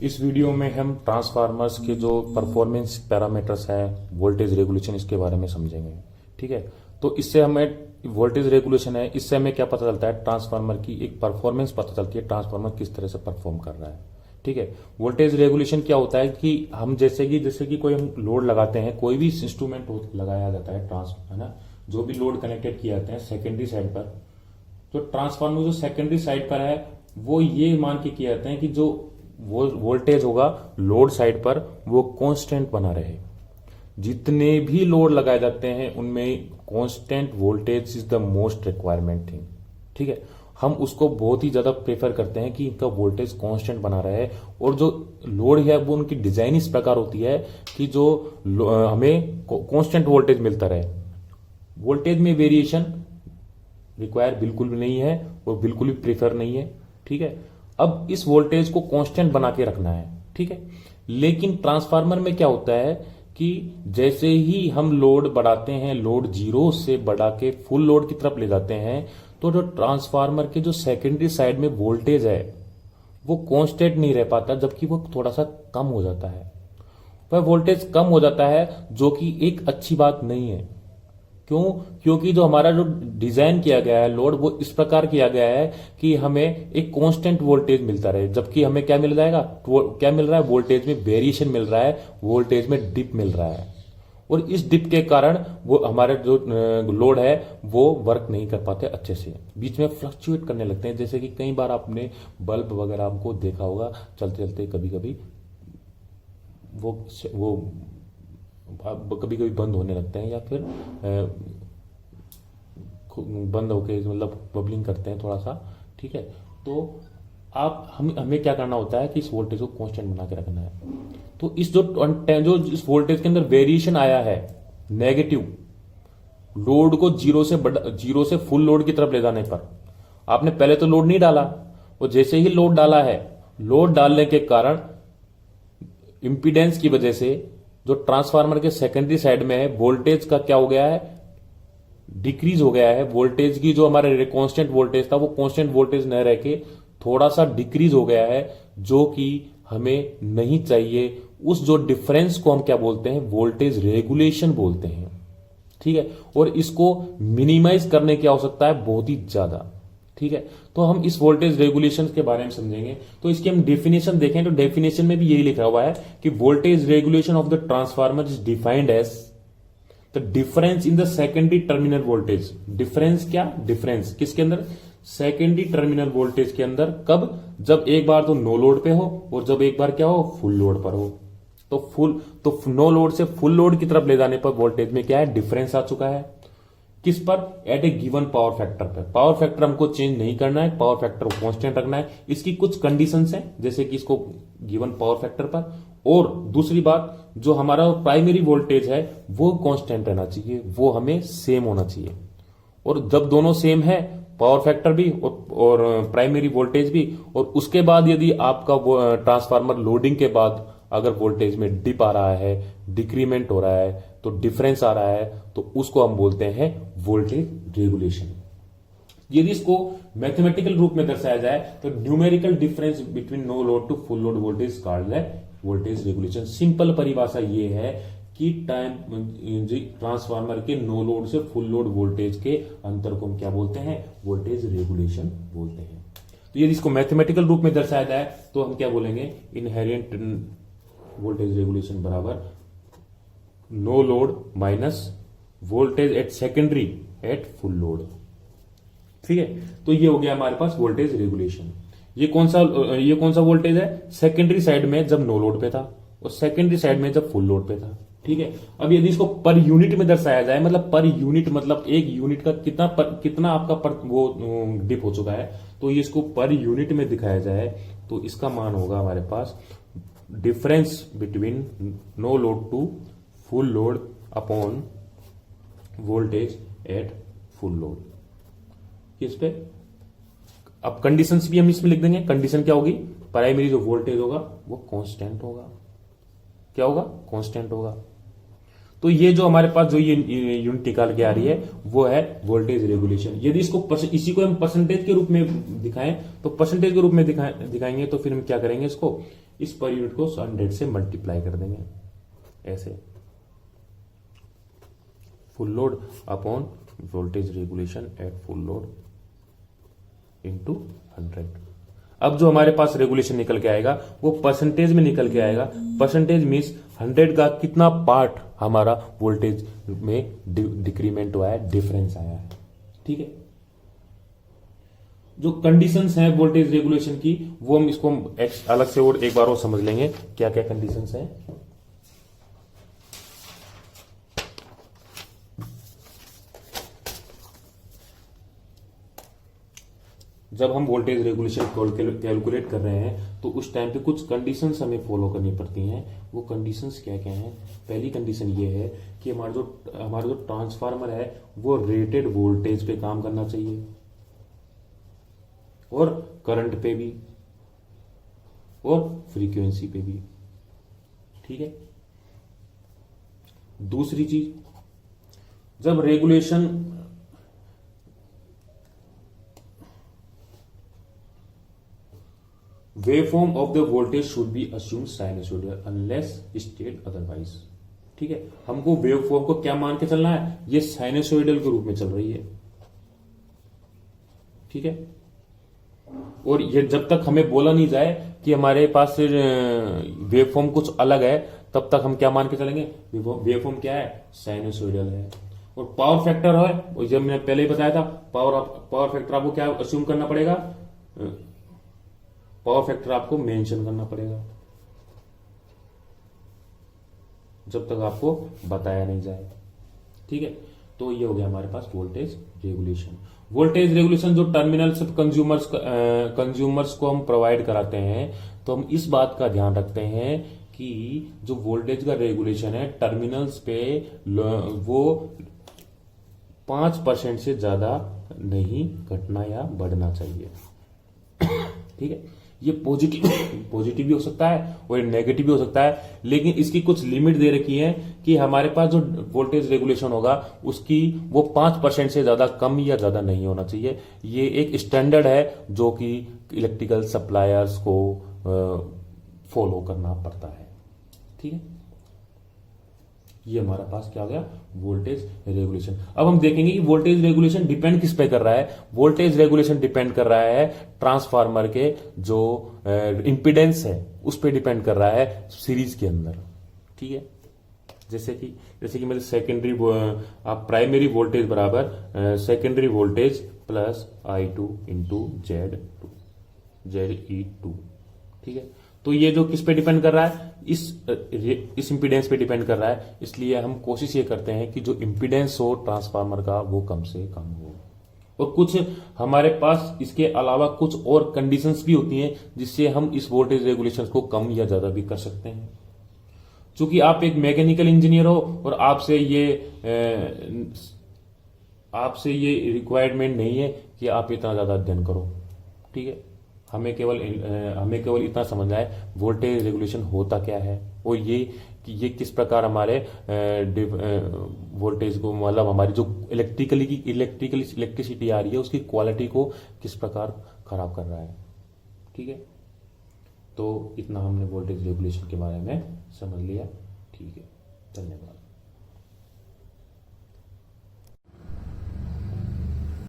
इस वीडियो में हम ट्रांसफार्मर्स के जो परफॉर्मेंस पैरामीटर्स हैं, वोल्टेज रेगुलेशन, इसके बारे में समझेंगे। ठीक है, तो इससे हमें वोल्टेज रेगुलेशन है, इससे हमें क्या पता चलता है, ट्रांसफार्मर की एक परफॉर्मेंस पता चलती है, ट्रांसफार्मर किस तरह से परफॉर्म कर रहा है। ठीक है, वोल्टेज रेगुलेशन क्या होता है कि हम जैसे कि कोई हम लोड लगाते हैं, कोई भी इंस्ट्रूमेंट लगाया जाता है, है ना, जो भी लोड कनेक्टेड किए जाते हैं सेकेंडरी साइड पर, तो ट्रांसफार्मर जो सेकेंडरी साइड पर है वो ये मान के किए जाते हैं कि जो वोल्टेज होगा लोड साइड पर वो कांस्टेंट बना रहे। जितने भी लोड लगाए जाते हैं उनमें constant voltage is the most requirement thing. ठीक है, हम उसको बहुत ही ज्यादा प्रेफर करते हैं कि इनका वोल्टेज कांस्टेंट बना रहे, और जो लोड है वो उनकी डिजाइन इस प्रकार होती है कि जो हमें कांस्टेंट वोल्टेज मिलता रहे। वोल्टेज में वेरिएशन रिक्वायर बिल्कुल भी नहीं है और बिल्कुल भी प्रेफर नहीं है। ठीक है, अब इस वोल्टेज को कांस्टेंट बना के रखना है। ठीक है, लेकिन ट्रांसफार्मर में क्या होता है कि जैसे ही हम लोड बढ़ाते हैं, लोड जीरो से बढ़ा के फुल लोड की तरफ ले जाते हैं, तो जो ट्रांसफार्मर के जो सेकेंडरी साइड में वोल्टेज है वो कांस्टेंट नहीं रह पाता, जबकि वो थोड़ा सा कम हो जाता है। वह वोल्टेज कम हो जाता है, जो कि एक अच्छी बात नहीं है। क्यों? क्योंकि जो हमारा जो डिजाइन किया गया है लोड, वो इस प्रकार किया गया है कि हमें एक कांस्टेंट वोल्टेज मिलता रहे, जबकि हमें क्या मिल जाएगा, क्या मिल रहा है, वोल्टेज में वेरिएशन मिल रहा है, वोल्टेज में डिप मिल रहा है। और इस डिप के कारण वो हमारे जो लोड है वो वर्क नहीं कर पाते अच्छे से, बीच में फ्लक्चुएट करने लगते हैं। जैसे कि कई बार आपने बल्ब वगैरह आपको देखा होगा, चलते चलते कभी कभी वो कभी कभी बंद होने लगते हैं, या फिर बंद होके मतलब बबलिंग करते हैं थोड़ा सा। ठीक है, तो हमें क्या करना होता है कि इस वोल्टेज को कांस्टेंट बना के रखना है। तो इस जो इस वोल्टेज के अंदर वेरिएशन आया है नेगेटिव, लोड को जीरो से फुल लोड की तरफ ले जाने पर, आपने पहले तो लोड नहीं डाला, और जैसे ही लोड डाला है, लोड डालने के कारण इंपीडेंस की वजह से जो ट्रांसफार्मर के सेकेंडरी साइड में है, वोल्टेज का क्या हो गया है, डिक्रीज हो गया है। वोल्टेज की जो हमारे कांस्टेंट वोल्टेज था वो कांस्टेंट वोल्टेज न रह के थोड़ा सा डिक्रीज हो गया है, जो कि हमें नहीं चाहिए। उस जो डिफरेंस को हम क्या बोलते हैं, वोल्टेज रेगुलेशन बोलते हैं। ठीक है, और इसको मिनिमाइज करने की आवश्यकता है बहुत ही ज्यादा। ठीक है, तो हम इस वोल्टेज रेगुलेशन के बारे में समझेंगे। तो इसकी हम डेफिनेशन देखें तो डेफिनेशन में भी यही लिखा हुआ है कि voltage regulation of the transformer is defined as the difference in the secondary terminal voltage. Difference क्या? डिफरेंस किसके अंदर? सेकेंडरी टर्मिनल वोल्टेज के अंदर। कब? जब एक बार तो नो लोड पे हो और जब एक बार क्या हो, फुल लोड पर हो। तो नो लोड से फुल लोड की तरफ ले जाने पर वोल्टेज में क्या है, डिफरेंस आ चुका है। किस पर? एट ए गिवन पावर फैक्टर पर। पावर फैक्टर हमको चेंज नहीं करना है, पावर फैक्टर को कांस्टेंट रखना है। इसकी कुछ कंडीशंस हैं, जैसे कि इसको गिवन पावर फैक्टर पर, और दूसरी बात जो हमारा प्राइमरी वोल्टेज है वो कांस्टेंट रहना चाहिए, वो हमें सेम होना चाहिए। और जब दोनों सेम है, पावर फैक्टर भी और प्राइमरी वोल्टेज भी, और उसके बाद यदि आपका ट्रांसफार्मर लोडिंग के बाद अगर वोल्टेज में डिप आ रहा है, डिक्रीमेंट हो रहा है, तो डिफरेंस आ रहा है, तो उसको हम बोलते हैं वोल्टेज रेगुलेशन। यदि इसको मैथमेटिकल रूप में दर्शाया जाए तो numerical difference between no load to full load voltage called है वोल्टेज रेगुलेशन। सिंपल परिभाषा ये है कि ट्रांसफार्मर के नो लोड से फुल लोड वोल्टेज के अंतर को हम क्या बोलते हैं, वोल्टेज रेगुलेशन बोलते हैं। तो यदि इसको मैथमेटिकल रूप में दर्शाया जाए तो हम क्या बोलेंगे, इनहेरेंट वोल्टेज रेगुलेशन बराबर no load minus voltage at secondary at full load. ठीक है, तो ये हो गया हमारे पास वोल्टेज रेगुलेशन। ये कौन सा वोल्टेज है, सेकेंडरी साइड में जब नो लोड पे था और सेकेंडरी साइड में जब फुल लोड पे था। ठीक है, अब यदि इसको पर यूनिट में दर्शाया जाए, मतलब पर यूनिट मतलब एक यूनिट का कितना आपका वो डिप हो चुका है, तो ये इसको पर यूनिट में दिखाया जाए तो इसका मान होगा हमारे पास difference between no load to full load upon voltage at full load. किस पे? अब कंडीशंस भी हम इसमें लिख देंगे। कंडीशन क्या होगी, प्राइमरी जो वोल्टेज होगा वो कांस्टेंट होगा। क्या होगा? कांस्टेंट होगा। तो ये जो हमारे पास जो ये यूनिट निकाल के आ रही है वो है वोल्टेज रेगुलेशन। यदि इसी को हम परसेंटेज के रूप में दिखाएं तो परसेंटेज के रूप में दिखाएंगे तो फिर हम क्या करेंगे, इसको इस पर यूनिट को 100 से मल्टीप्लाई कर देंगे, ऐसे full load upon voltage regulation eight full load into 100। अब जो हमारे पास रेगुलेशन निकल के आएगा वो परसेंटेज में निकल के आएगा। परसेंटेज मीन्स 100 का कितना पार्ट हमारा वोल्टेज में डिक्रीमेंट हुआ है, डिफरेंस आया है। ठीक है, जो कंडीशंस हैं वोल्टेज रेगुलेशन की वो हम इसको अलग से और एक बार और समझ लेंगे, क्या क्या कंडीशंस हैं। जब हम वोल्टेज रेगुलेशन कैलकुलेट कर रहे हैं तो उस टाइम पे कुछ कंडीशंस हमें फॉलो करनी पड़ती हैं। वो कंडीशंस क्या क्या हैं? पहली कंडीशन ये है कि हमारा जो ट्रांसफार्मर है वो रेटेड वोल्टेज पे काम करना चाहिए और करंट पे भी और फ्रीक्वेंसी पे भी। ठीक है, दूसरी चीज, जब regulation waveform of the voltage should be assume sinusoidal unless state otherwise. ठीक है, हमको वेवफॉर्म को क्या मान के चलना है? ये साइनसोइडल के रूप में चल रही है। ठीक है, और ये जब तक हमें बोला नहीं जाए कि हमारे पास वेवफॉर्म कुछ अलग है तब तक हम क्या मान के चलेंगे? वेवफॉर्म क्या है? साइनसोइडल है। और पावर फैक्टर है, और जब मैंने पहले ही बताया था पावर फैक्टर आपको क्या अस्यूम करना पड़ेगा? पावर फैक्टर आपको मेंशन करना पड़ेगा जब तक आपको बताया नहीं जाए। ठीक है, तो ये हो गया हमारे पास वोल्टेज रेगुलेशन। वोल्टेज रेगुलेशन जो टर्मिनल से कंज्यूमर्स को हम प्रोवाइड कराते हैं, तो हम इस बात का ध्यान रखते हैं कि जो वोल्टेज का रेगुलेशन है टर्मिनल्स पे वो 5% से ज्यादा नहीं घटना या बढ़ना चाहिए। ठीक है, ये पॉजिटिव भी हो सकता है और नेगेटिव भी हो सकता है, लेकिन इसकी कुछ लिमिट दे रखी है कि हमारे पास जो वोल्टेज रेगुलेशन होगा उसकी वो 5% से ज्यादा कम या ज्यादा नहीं होना चाहिए। ये एक स्टैंडर्ड है जो कि इलेक्ट्रिकल सप्लायर्स को फॉलो करना पड़ता है। ठीक है, ये हमारा पास क्या हो गया? Voltage regulation. अब हम देखेंगे कि वोल्टेज रेगुलेशन डिपेंड किस पे कर रहा है। वोल्टेज रेगुलेशन डिपेंड कर रहा है ट्रांसफार्मर के जो इंपीडेंस है उस पे डिपेंड कर रहा है सीरीज के अंदर। ठीक है, जैसे कि मेरे सेकेंडरी आप प्राइमरी वोल्टेज बराबर secondary voltage plus I2 into ZE2। ठीक है, तो ये जो किस पे डिपेंड कर रहा है? इस इंपीडेंस पे डिपेंड कर रहा है। इसलिए हम कोशिश ये करते हैं कि जो इंपीडेंस हो ट्रांसफार्मर का वो कम से कम हो। और कुछ हमारे पास इसके अलावा कुछ और कंडीशंस भी होती हैं जिससे हम इस वोल्टेज रेगुलेशन को कम या ज्यादा भी कर सकते हैं। चूंकि आप एक मैकेनिकल इंजीनियर हो और आपसे ये रिक्वायरमेंट नहीं है कि आप इतना ज्यादा अध्ययन करो। ठीक है, हमें केवल इतना समझना है वोल्टेज रेगुलेशन होता क्या है और ये किस प्रकार हमारे वोल्टेज को, मतलब हमारी जो इलेक्ट्रिसिटी आ रही है उसकी क्वालिटी को किस प्रकार खराब कर रहा है। ठीक है, तो इतना हमने वोल्टेज रेगुलेशन के बारे में समझ लिया। ठीक है, धन्यवाद।